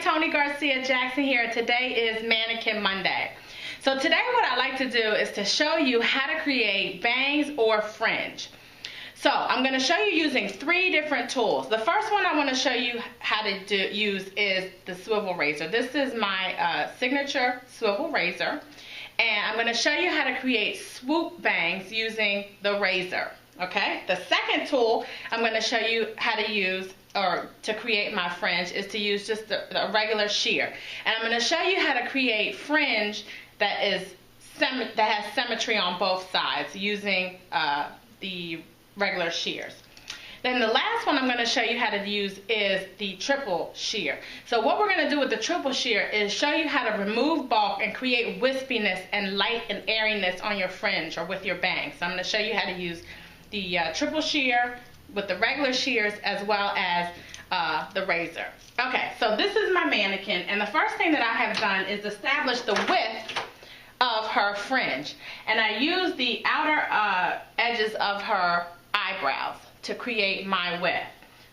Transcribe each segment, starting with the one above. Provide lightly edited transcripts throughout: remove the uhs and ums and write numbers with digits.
Tony Garcia-Jackson here. Today is Mannequin Monday. So today what I like to do is to show you how to create bangs or fringe. So I'm going to show you using 3 different tools. The first one I want to show you how to use is the swivel razor. This is my signature swivel razor, and I'm going to show you how to create swoop bangs using the razor. Okay, the second tool I'm going to show you how to use or to create my fringe is to use just a regular shear. And I'm going to show you how to create fringe that has symmetry on both sides using the regular shears. Then the last one I'm going to show you how to use is the triple shear. So what we're going to do with the triple shear is show you how to remove bulk and create wispiness and light and airiness on your fringe or with your bangs. So I'm going to show you how to use the triple shear with the regular shears as well as the razor. Okay, so this is my mannequin, and the first thing that I have done is establish the width of her fringe. And I use the outer edges of her eyebrows to create my width.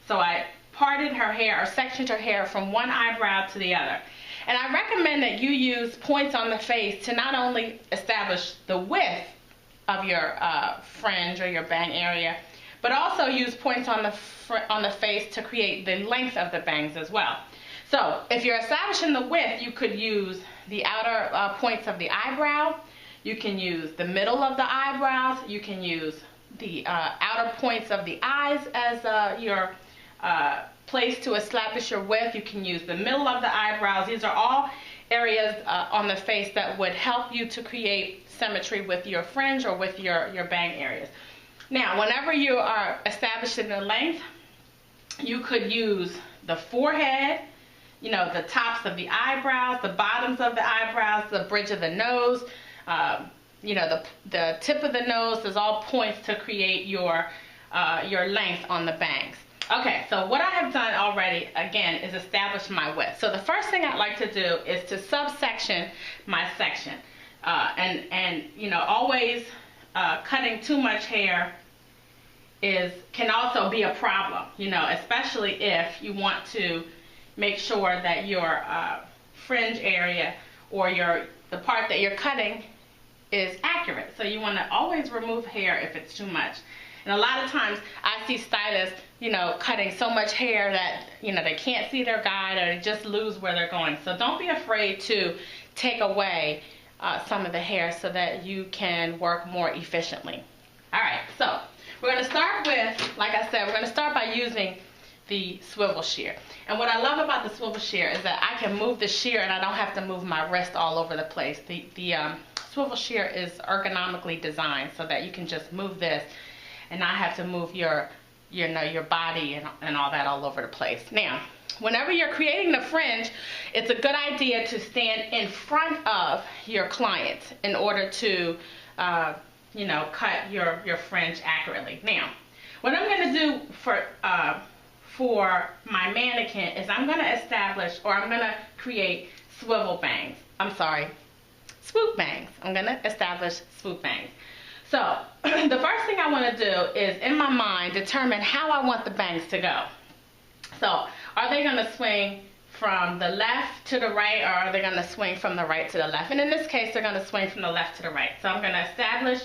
So I parted her hair or sectioned her hair from one eyebrow to the other. And I recommend that you use points on the face to not only establish the width of your fringe or your bang area, but also use points on the face to create the length of the bangs as well. So if you're establishing the width, you could use the outer points of the eyebrow, you can use the middle of the eyebrows, you can use the outer points of the eyes as your place to establish your width. You can use the middle of the eyebrows. These are all areas on the face that would help you to create symmetry with your fringe or with your bang areas. Now, whenever you are establishing the length, you could use the forehead, you know, the tops of the eyebrows, the bottoms of the eyebrows, the bridge of the nose, you know, the tip of the nose is all points to create your length on the bangs. Okay, so what I have done already, again, is establish my width. So the first thing I'd like to do is to subsection my section. And you know, always cutting too much hair can also be a problem, you know, especially if you want to make sure that your fringe area or the part that you're cutting is accurate. So you want to always remove hair if it's too much. And a lot of times I see stylists, you know, cutting so much hair that, you know, they can't see their guide or they just lose where they're going. So don't be afraid to take away some of the hair so that you can work more efficiently. All right, so we're going to start with, like I said, we're going to start by using the swivel shear. And what I love about the swivel shear is that I can move the shear and I don't have to move my wrist all over the place. The swivel shear is ergonomically designed so that you can just move this and not have to move your body and all that all over the place. Now, whenever you're creating the fringe, it's a good idea to stand in front of your client in order to you know, cut your fringe accurately. Now, what I'm going to do for my mannequin is I'm going to establish, or I'm going to create swoop bangs. I'm going to establish swoop bangs. So the first thing I want to do is, in my mind, determine how I want the bangs to go. So are they going to swing from the left to the right, or are they going to swing from the right to the left? And in this case, they're going to swing from the left to the right. So I'm going to establish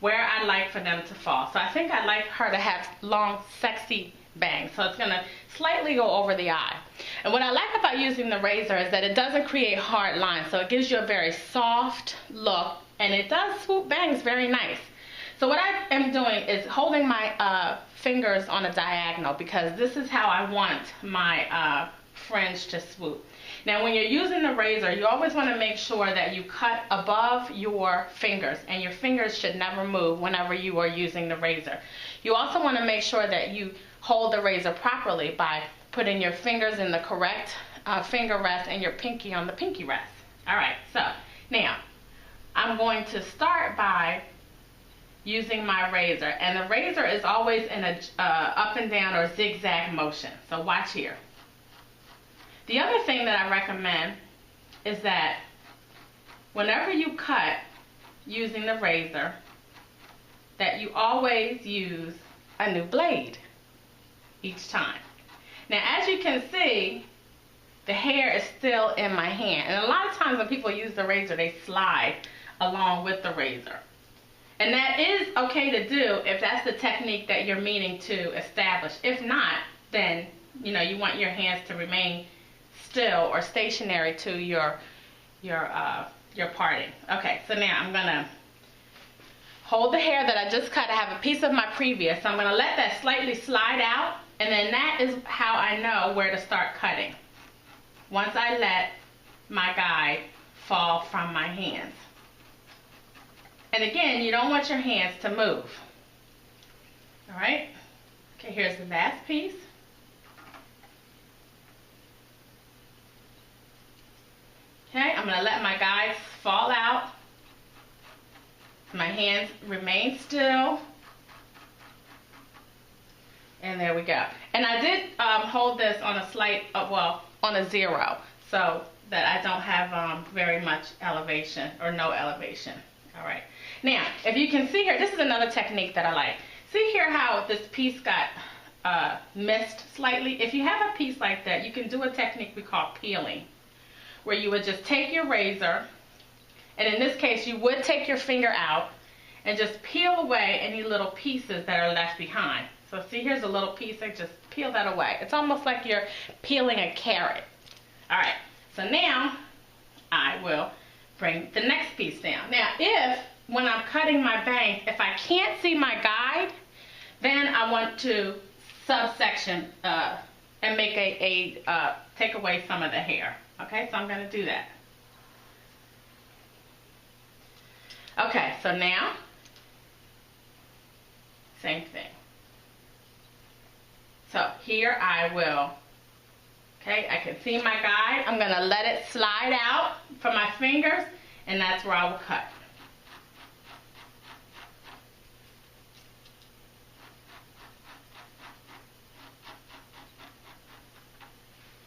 where I'd like for them to fall. So I think I'd like her to have long, sexy bangs. So it's going to slightly go over the eye. And what I like about using the razor is that it doesn't create hard lines. So it gives you a very soft look, and it does swoop bangs very nice. So what I am doing is holding my fingers on a diagonal because this is how I want my fringe to swoop. Now when you're using the razor, you always want to make sure that you cut above your fingers, and your fingers should never move whenever you are using the razor. You also want to make sure that you hold the razor properly by putting your fingers in the correct finger rest and your pinky on the pinky rest. Alright, so now I'm going to start by using my razor, and the razor is always in a up and down or zigzag motion. So watch here. The other thing that I recommend is that whenever you cut using the razor, that you always use a new blade each time. Now, as you can see, the hair is still in my hand. And a lot of times when people use the razor, they slide along with the razor. And that is okay to do if that's the technique that you're meaning to establish. If not, then you know you want your hands to remain still or stationary to your parting. Okay, so now I'm gonna hold the hair that I just cut. I have a piece of my previous, so I'm gonna let that slightly slide out, and then that is how I know where to start cutting. Once I let my guide fall from my hands. And again, you don't want your hands to move. All right? Okay, here's the last piece. Okay, I'm going to let my guides fall out. My hands remain still. And there we go. And I did hold this on a slight, on a 0, so that I don't have very much elevation or no elevation. All right. Now, if you can see here, this is another technique that I like. See here how this piece got missed slightly? If you have a piece like that, you can do a technique we call peeling, where you would just take your razor, and in this case, you would take your finger out and just peel away any little pieces that are left behind. So see, here's a little piece, I just peel that away. It's almost like you're peeling a carrot. All right, so now I will bring the next piece down. Now, when I'm cutting my bangs, if I can't see my guide, then I want to subsection and make take away some of the hair. Okay, so I'm going to do that. Okay, so now, same thing. So here I will, okay, I can see my guide. I'm going to let it slide out from my fingers, and that's where I will cut.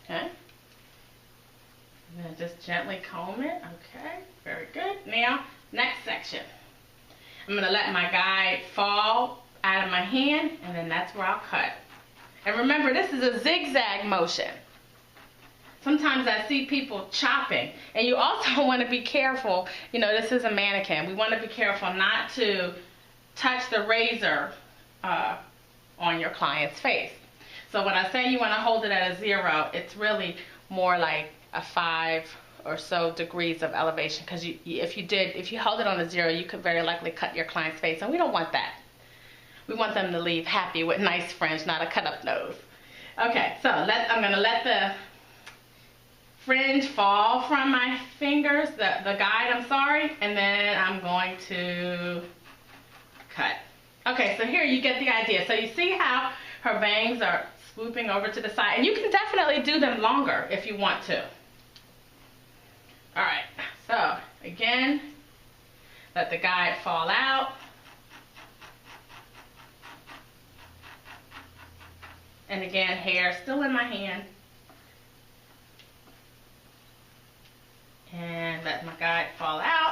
Okay. I'm going to just gently comb it. Okay, very good. Now, next section. I'm going to let my guide fall out of my hand, and then that's where I'll cut. And remember, this is a zigzag motion. Sometimes I see people chopping, and you also want to be careful. You know, this is a mannequin. We want to be careful not to touch the razor on your client's face. So when I say you want to hold it at a 0, it's really more like a 5 or so degrees of elevation, because if you held it on a 0, you could very likely cut your client's face, and we don't want that. We want them to leave happy with nice fringe, not a cut up nose. Okay, so I'm going to let the fringe fall from my fingers, the guide, I'm sorry, and then I'm going to cut. Okay, so here you get the idea. So you see how her bangs are swooping over to the side, and you can definitely do them longer if you want to. All right, so again, let the guide fall out. And again, hair still in my hand. And let my guide fall out.